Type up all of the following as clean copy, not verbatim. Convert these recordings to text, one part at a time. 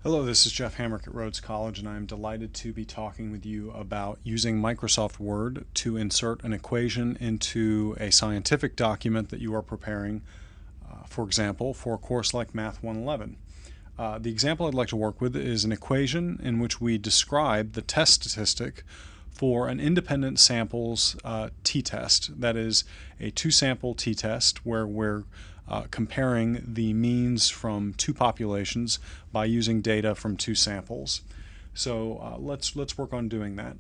Hello, this is Jeff Hamrick at Rhodes College, and I am delighted to be talking with you about using Microsoft Word to insert an equation into a scientific document that you are preparing, for example, for a course like Math 111. The example I'd like to work with is an equation in which we describe the test statistic for an independent samples t-test. That is a two-sample t-test where we're comparing the means from two populations by using data from two samples. So let's work on doing that.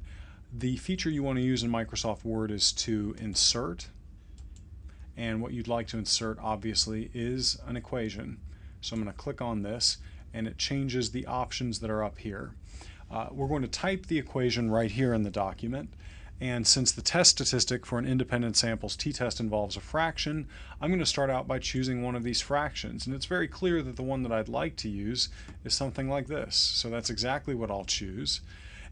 The feature you want to use in Microsoft Word is to insert, and what you'd like to insert obviously is an equation. So I'm going to click on this and it changes the options that are up here. We're going to type the equation right here in the document, and since the test statistic for an independent samples t-test involves a fraction, I'm going to start out by choosing one of these fractions, and it's very clear that the one that I'd like to use is something like this. So that's exactly what I'll choose.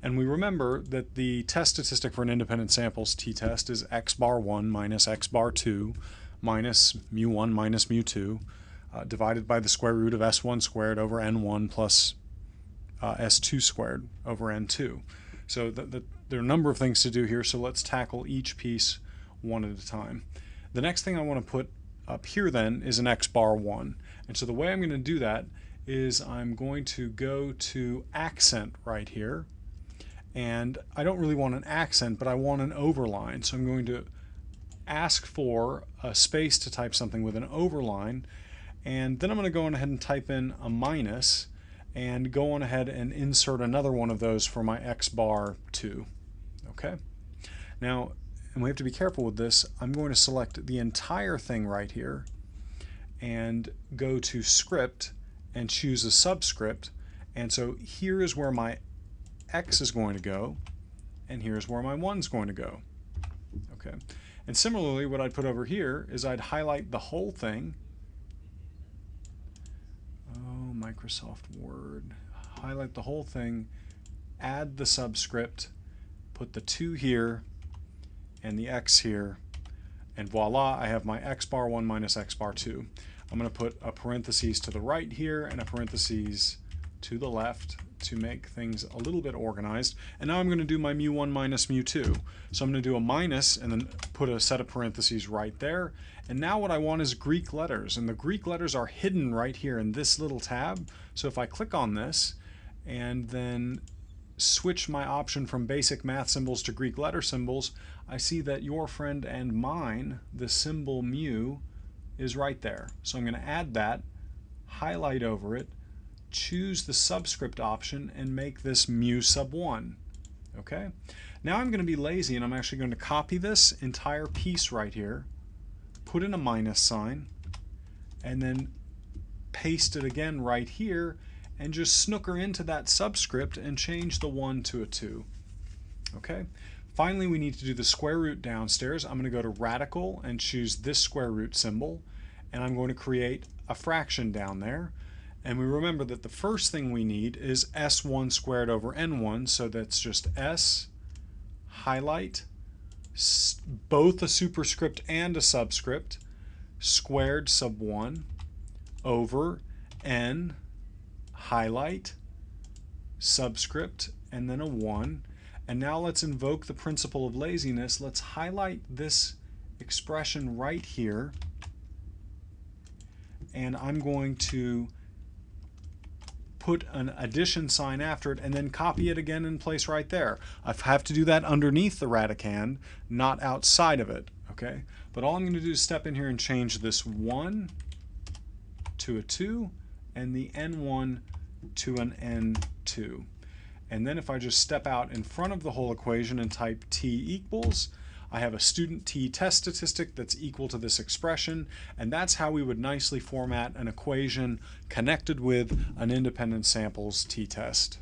And we remember that the test statistic for an independent samples t-test is x bar 1 minus x bar 2 minus mu 1 minus mu 2 divided by the square root of s1 squared over n1 plus s2 squared over n2. So there are a number of things to do here, so let's tackle each piece one at a time. The next thing I want to put up here then is an x bar 1. And so the way I'm going to do that is I'm going to go to accent right here. And I don't really want an accent, but I want an overline. So I'm going to ask for a space to type something with an overline. And then I'm going to go on ahead and type in a minus and go on ahead and insert another one of those for my x bar 2. Okay? Now, and we have to be careful with this, I'm going to select the entire thing right here and go to script and choose a subscript. And so here is where my x is going to go, and here's where my 1's going to go. Okay? And similarly, what I'd put over here is I'd highlight the whole thing. Microsoft Word, highlight the whole thing, add the subscript, put the 2 here and the x here, and voila, I have my x bar 1 minus x bar 2. I'm going to put a parentheses to the right here and a parentheses to the left to make things a little bit organized. And now I'm going to do my mu 1 minus mu 2. So I'm going to do a minus and then put a set of parentheses right there. And now what I want is Greek letters, and the Greek letters are hidden right here in this little tab. So if I click on this and then switch my option from basic math symbols to Greek letter symbols, I see that your friend and mine, the symbol mu, is right there. So I'm going to add that, highlight over it, choose the subscript option, and make this mu sub 1. Okay? Now I'm going to be lazy, and I'm actually going to copy this entire piece right here, put in a minus sign, and then paste it again right here, and just snooker into that subscript and change the 1 to a 2. Okay? Finally, we need to do the square root downstairs. I'm going to go to radical and choose this square root symbol, and I'm going to create a fraction down there. And we remember that the first thing we need is s1 squared over n1, so that's just s, highlight, both a superscript and a subscript, squared sub 1 over n, highlight, subscript, and then a 1. And now let's invoke the principle of laziness. Let's highlight this expression right here, and I'm going to put an addition sign after it and then copy it again in place right there. I have to do that underneath the radicand, not outside of it. Okay? But all I'm going to do is step in here and change this 1 to a 2 and the n1 to an n2. And then if I just step out in front of the whole equation and type t equals, I have a student t test statistic that's equal to this expression, and that's how we would nicely format an equation connected with an independent samples t-test.